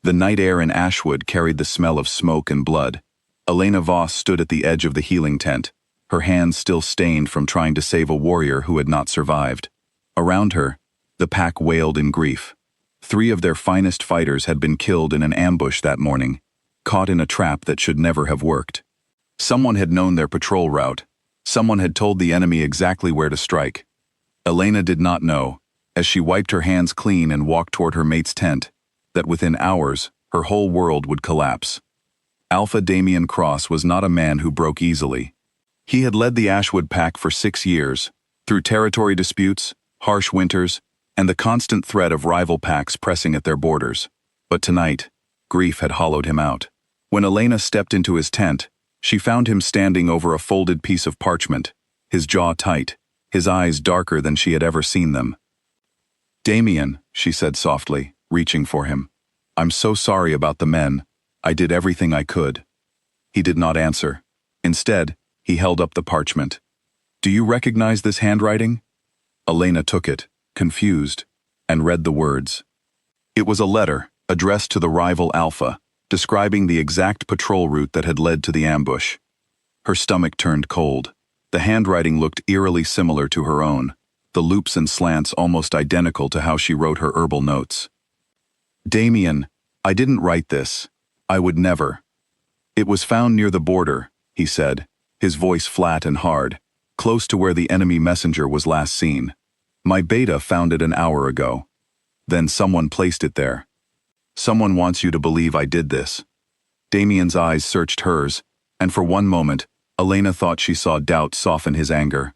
The night air in Ashwood carried the smell of smoke and blood. Elena Voss stood at the edge of the healing tent, her hands still stained from trying to save a warrior who had not survived. Around her, the pack wailed in grief. 3 of their finest fighters had been killed in an ambush that morning, caught in a trap that should never have worked. Someone had known their patrol route. Someone had told the enemy exactly where to strike. Elena did not know, as she wiped her hands clean and walked toward her mate's tent, that within hours, her whole world would collapse. Alpha Damien Cross was not a man who broke easily. He had led the Ashwood pack for 6 years, through territory disputes, harsh winters, and the constant threat of rival packs pressing at their borders. But tonight, grief had hollowed him out. When Elena stepped into his tent, she found him standing over a folded piece of parchment, his jaw tight, his eyes darker than she had ever seen them. "Damien," she said softly, reaching for him. "I'm so sorry about the men. I did everything I could." He did not answer. Instead, he held up the parchment. "Do you recognize this handwriting?" Elena took it, confused, and read the words. It was a letter, addressed to the rival Alpha, describing the exact patrol route that had led to the ambush. Her stomach turned cold. The handwriting looked eerily similar to her own, the loops and slants almost identical to how she wrote her herbal notes. "Damien, I didn't write this. I would never. It was found near the border," he said, his voice flat and hard, close to where the enemy messenger was last seen. "My beta found it an hour ago. Then someone placed it there. Someone wants you to believe I did this." Damien's eyes searched hers, and for one moment, Elena thought she saw doubt soften his anger.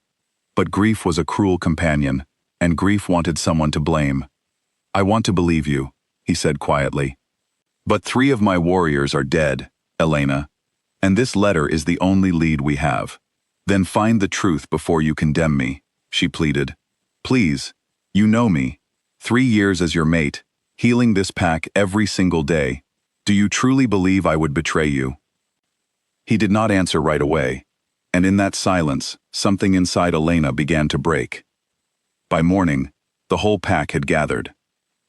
But grief was a cruel companion, and grief wanted someone to blame. "I want to believe you," he said quietly. "But 3 of my warriors are dead, Elena, and this letter is the only lead we have. Then find the truth before you condemn me," she pleaded. "Please, you know me. 3 years as your mate, healing this pack every single day. Do you truly believe I would betray you?" He did not answer right away, and in that silence, something inside Elena began to break. By morning, the whole pack had gathered.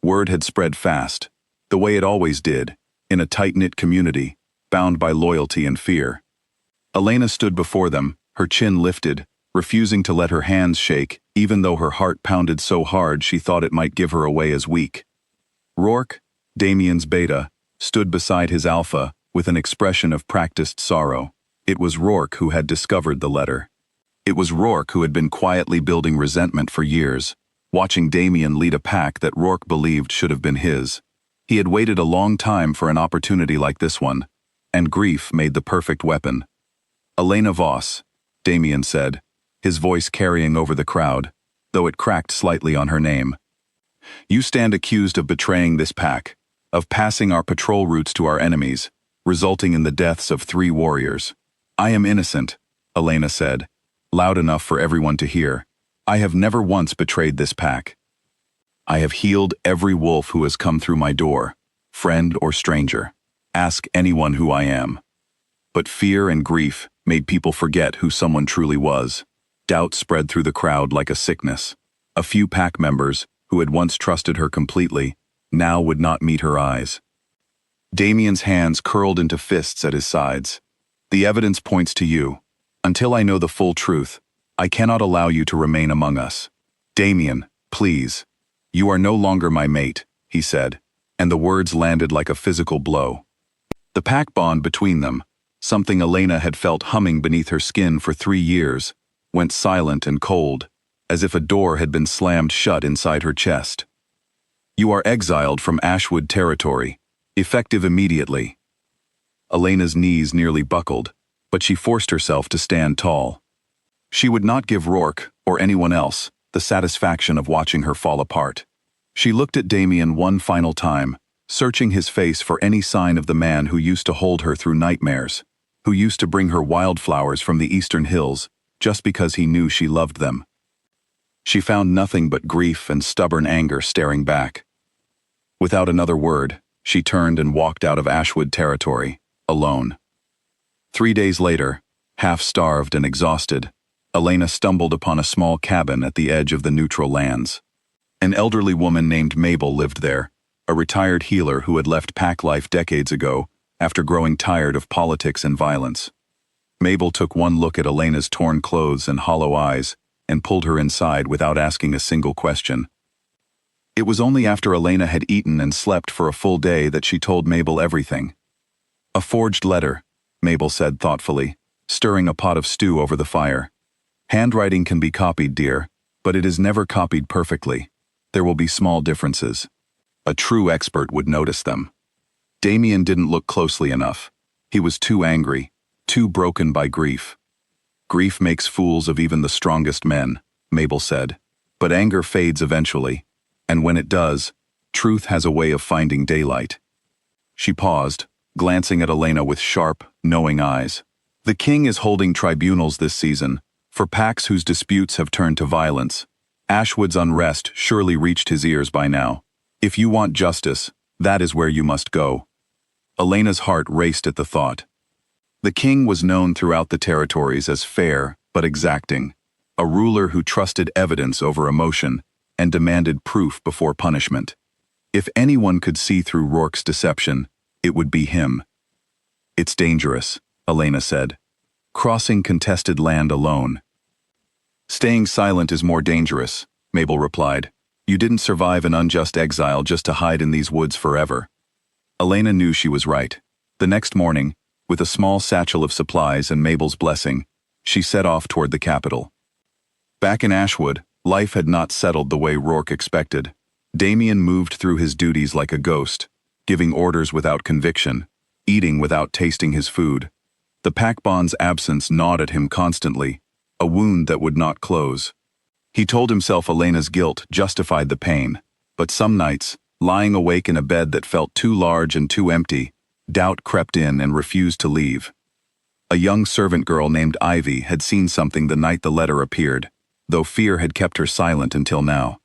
Word had spread fast, the way it always did, in a tight-knit community, bound by loyalty and fear. Elena stood before them, her chin lifted, refusing to let her hands shake, even though her heart pounded so hard she thought it might give her away as weak. Rourke, Damien's beta, stood beside his alpha, with an expression of practiced sorrow. It was Rourke who had discovered the letter. It was Rourke who had been quietly building resentment for years, watching Damien lead a pack that Rourke believed should have been his. He had waited a long time for an opportunity like this one, and grief made the perfect weapon. "Elena Voss," Damien said, his voice carrying over the crowd, though it cracked slightly on her name. "You stand accused of betraying this pack, of passing our patrol routes to our enemies, resulting in the deaths of 3 warriors. I am innocent," Elena said, loud enough for everyone to hear. "I have never once betrayed this pack. I have healed every wolf who has come through my door, friend or stranger. Ask anyone who I am." But fear and grief made people forget who someone truly was. Doubt spread through the crowd like a sickness. A few pack members, who had once trusted her completely, now would not meet her eyes. Damien's hands curled into fists at his sides. "The evidence points to you. Until I know the full truth, I cannot allow you to remain among us. Damien, please. You are no longer my mate," he said, and the words landed like a physical blow. The pack bond between them, something Elena had felt humming beneath her skin for 3 years, went silent and cold, as if a door had been slammed shut inside her chest. "You are exiled from Ashwood territory, effective immediately." Elena's knees nearly buckled, but she forced herself to stand tall. She would not give Rourke, or anyone else, the satisfaction of watching her fall apart. She looked at Damien one final time, searching his face for any sign of the man who used to hold her through nightmares, who used to bring her wildflowers from the eastern hills, just because he knew she loved them. She found nothing but grief and stubborn anger staring back. Without another word, she turned and walked out of Ashwood territory, alone. 3 days later, half-starved and exhausted, Elena stumbled upon a small cabin at the edge of the neutral lands. An elderly woman named Mabel lived there, a retired healer who had left pack life decades ago after growing tired of politics and violence. Mabel took one look at Elena's torn clothes and hollow eyes and pulled her inside without asking a single question. It was only after Elena had eaten and slept for a full day that she told Mabel everything. "A forged letter," Mabel said thoughtfully, stirring a pot of stew over the fire. "Handwriting can be copied, dear, but it is never copied perfectly. There will be small differences. A true expert would notice them." Damien didn't look closely enough. He was too angry, too broken by grief. "Grief makes fools of even the strongest men," Mabel said, "but anger fades eventually, and when it does, truth has a way of finding daylight." She paused, glancing at Elena with sharp, knowing eyes. "The king is holding tribunals this season, for packs whose disputes have turned to violence. Ashwood's unrest surely reached his ears by now. If you want justice, that is where you must go." Elena's heart raced at the thought. The king was known throughout the territories as fair but exacting, a ruler who trusted evidence over emotion and demanded proof before punishment. If anyone could see through Rourke's deception, it would be him. "It's dangerous," Elena said. "Crossing contested land alone." "Staying silent is more dangerous," Mabel replied. "You didn't survive an unjust exile just to hide in these woods forever." Elena knew she was right. The next morning, with a small satchel of supplies and Mabel's blessing, she set off toward the capital. Back in Ashwood, life had not settled the way Rourke expected. Damien moved through his duties like a ghost, giving orders without conviction, eating without tasting his food. The pack-bond's absence gnawed at him constantly, a wound that would not close. He told himself Elena's guilt justified the pain, but some nights, lying awake in a bed that felt too large and too empty, doubt crept in and refused to leave. A young servant girl named Ivy had seen something the night the letter appeared, though fear had kept her silent until now.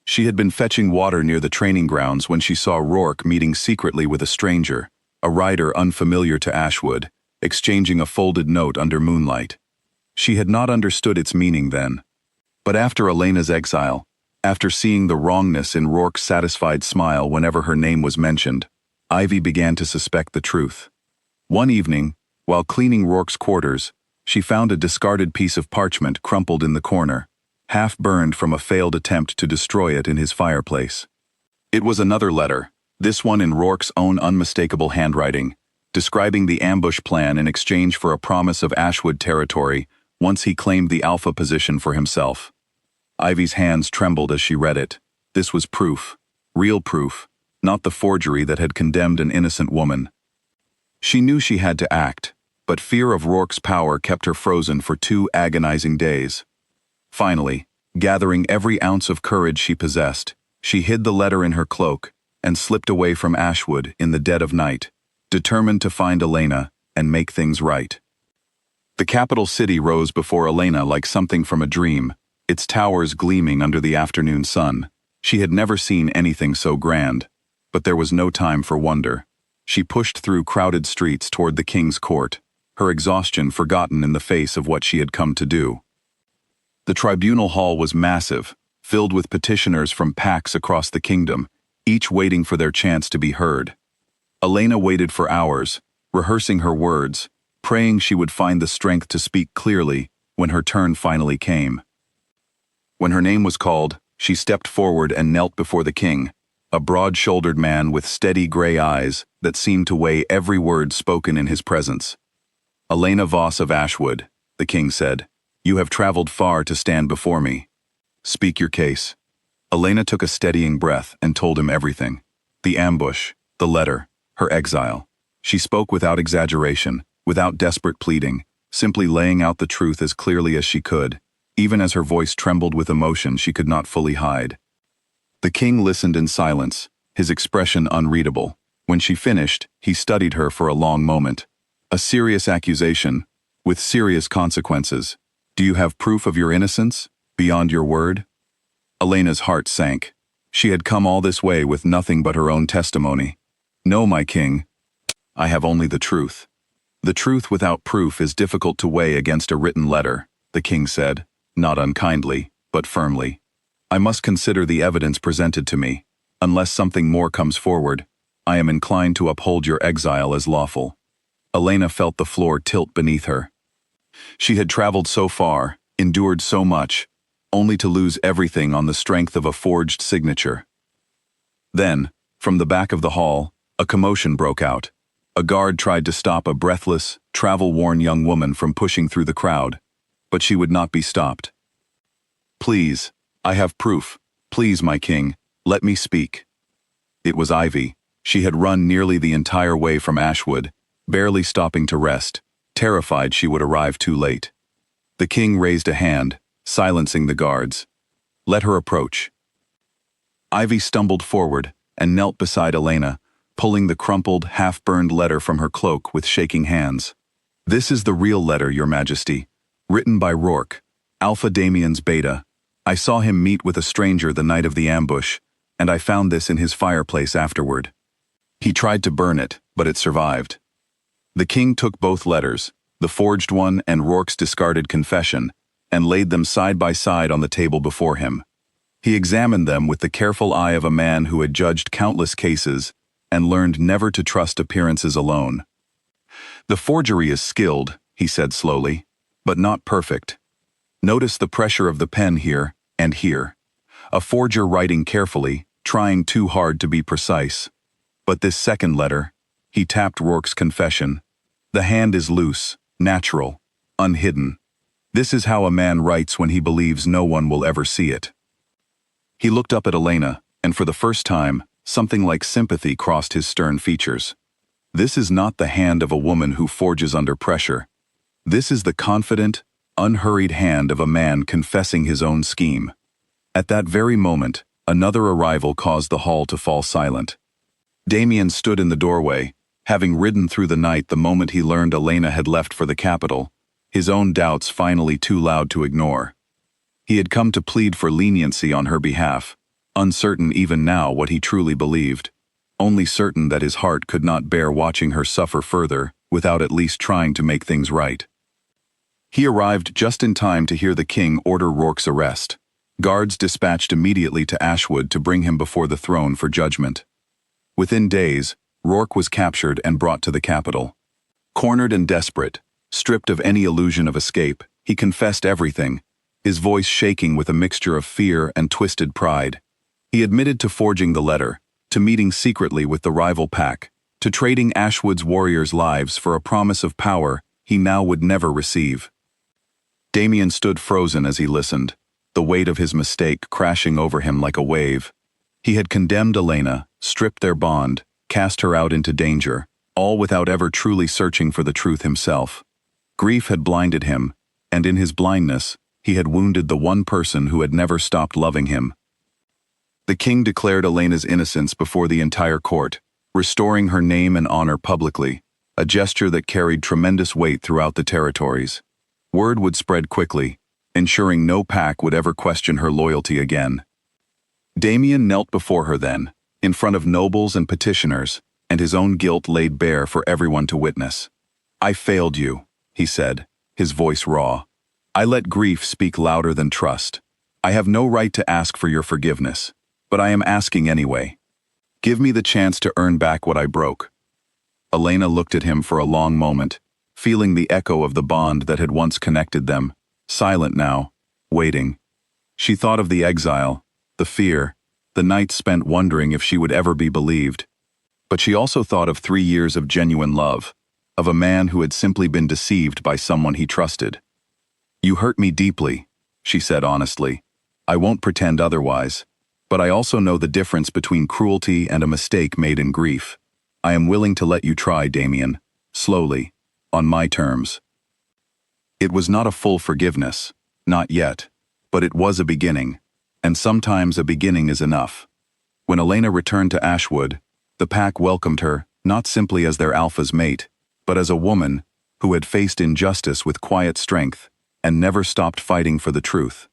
She had been fetching water near the training grounds when she saw Rourke meeting secretly with a stranger, a rider unfamiliar to Ashwood, exchanging a folded note under moonlight. She had not understood its meaning then. But after Elena's exile, after seeing the wrongness in Rourke's satisfied smile whenever her name was mentioned, Ivy began to suspect the truth. One evening, while cleaning Rourke's quarters, she found a discarded piece of parchment crumpled in the corner, half burned from a failed attempt to destroy it in his fireplace. It was another letter, this one in Rourke's own unmistakable handwriting, describing the ambush plan in exchange for a promise of Ashwood territory once he claimed the Alpha position for himself. Ivy's hands trembled as she read it. This was proof, real proof, not the forgery that had condemned an innocent woman. She knew she had to act, but fear of Rourke's power kept her frozen for 2 agonizing days. Finally, gathering every ounce of courage she possessed, she hid the letter in her cloak and slipped away from Ashwood in the dead of night, determined to find Elena and make things right. The capital city rose before Elena like something from a dream, its towers gleaming under the afternoon sun. She had never seen anything so grand, but there was no time for wonder. She pushed through crowded streets toward the king's court, her exhaustion forgotten in the face of what she had come to do. The tribunal hall was massive, filled with petitioners from packs across the kingdom, each waiting for their chance to be heard. Elena waited for hours, rehearsing her words, praying she would find the strength to speak clearly when her turn finally came. When her name was called, she stepped forward and knelt before the king, a broad-shouldered man with steady gray eyes that seemed to weigh every word spoken in his presence. "Elena Voss of Ashwood," the king said, "you have traveled far to stand before me. Speak your case." Elena took a steadying breath and told him everything. The ambush, the letter, her exile. She spoke without exaggeration, without desperate pleading, simply laying out the truth as clearly as she could, even as her voice trembled with emotion she could not fully hide. The king listened in silence, his expression unreadable. When she finished, he studied her for a long moment. "A serious accusation, with serious consequences. Do you have proof of your innocence, beyond your word?" Elena's heart sank. She had come all this way with nothing but her own testimony. "No, my king. I have only the truth." "The truth without proof is difficult to weigh against a written letter," the king said, not unkindly, but firmly. "I must consider the evidence presented to me. Unless something more comes forward, I am inclined to uphold your exile as lawful. Elena felt the floor tilt beneath her. She had traveled so far, endured so much, only to lose everything on the strength of a forged signature. Then, from the back of the hall, a commotion broke out. A guard tried to stop a breathless, travel-worn young woman from pushing through the crowd, but she would not be stopped. "Please, I have proof. Please, my king, let me speak." It was Ivy. She had run nearly the entire way from Ashwood, barely stopping to rest, terrified she would arrive too late. The king raised a hand, silencing the guards. "Let her approach." Ivy stumbled forward and knelt beside Elena, pulling the crumpled, half-burned letter from her cloak with shaking hands. "This is the real letter, Your Majesty, written by Rourke, Alpha Damien's Beta. I saw him meet with a stranger the night of the ambush, and I found this in his fireplace afterward. He tried to burn it, but it survived." The king took both letters, the forged one and Rourke's discarded confession, and laid them side by side on the table before him. He examined them with the careful eye of a man who had judged countless cases and learned never to trust appearances alone. "The forgery is skilled," he said slowly, "but not perfect. Notice the pressure of the pen here and here. A forger writing carefully, trying too hard to be precise. But this second letter," he tapped Rourke's confession, "the hand is loose, natural, unhidden. This is how a man writes when he believes no one will ever see it." He looked up at Elena, and for the first time, something like sympathy crossed his stern features. This is not the hand of a woman who forges under pressure. This is the confident, unhurried hand of a man confessing his own scheme. At that very moment, another arrival caused the hall to fall silent. Damien stood in the doorway, having ridden through the night the moment he learned Elena had left for the capital, his own doubts finally too loud to ignore. He had come to plead for leniency on her behalf, uncertain even now what he truly believed, only certain that his heart could not bear watching her suffer further without at least trying to make things right. He arrived just in time to hear the king order Rourke's arrest. Guards dispatched immediately to Ashwood to bring him before the throne for judgment. Within days, Rourke was captured and brought to the capital. Cornered and desperate, stripped of any illusion of escape, he confessed everything, his voice shaking with a mixture of fear and twisted pride. He admitted to forging the letter, to meeting secretly with the rival pack, to trading Ashwood's warriors' lives for a promise of power he now would never receive. Damien stood frozen as he listened, the weight of his mistake crashing over him like a wave. He had condemned Elena, stripped their bond, cast her out into danger, all without ever truly searching for the truth himself. Grief had blinded him, and in his blindness, he had wounded the one person who had never stopped loving him. The king declared Elena's innocence before the entire court, restoring her name and honor publicly, a gesture that carried tremendous weight throughout the territories. Word would spread quickly, ensuring no pack would ever question her loyalty again. Damien knelt before her then, in front of nobles and petitioners, and his own guilt laid bare for everyone to witness. "I failed you," he said, his voice raw. "I let grief speak louder than trust. I have no right to ask for your forgiveness, but I am asking anyway. Give me the chance to earn back what I broke." Elena looked at him for a long moment, feeling the echo of the bond that had once connected them, silent now, waiting. She thought of the exile, the fear, the nights spent wondering if she would ever be believed. But she also thought of 3 years of genuine love, of a man who had simply been deceived by someone he trusted. "You hurt me deeply," she said honestly. "I won't pretend otherwise, but I also know the difference between cruelty and a mistake made in grief. I am willing to let you try, Damien, slowly, on my terms." It was not a full forgiveness, not yet, but it was a beginning, and sometimes a beginning is enough. When Elena returned to Ashwood, the pack welcomed her not simply as their alpha's mate, but as a woman who had faced injustice with quiet strength and never stopped fighting for the truth.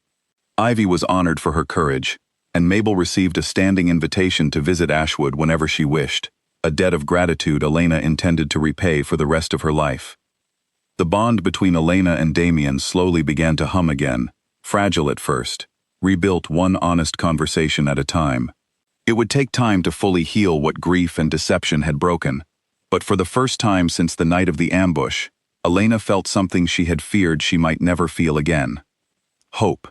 Ivy was honored for her courage, and Mabel received a standing invitation to visit Ashwood whenever she wished, a debt of gratitude Elena intended to repay for the rest of her life. The bond between Elena and Damien slowly began to hum again, fragile at first, rebuilt one honest conversation at a time. It would take time to fully heal what grief and deception had broken, but for the first time since the night of the ambush, Elena felt something she had feared she might never feel again. Hope.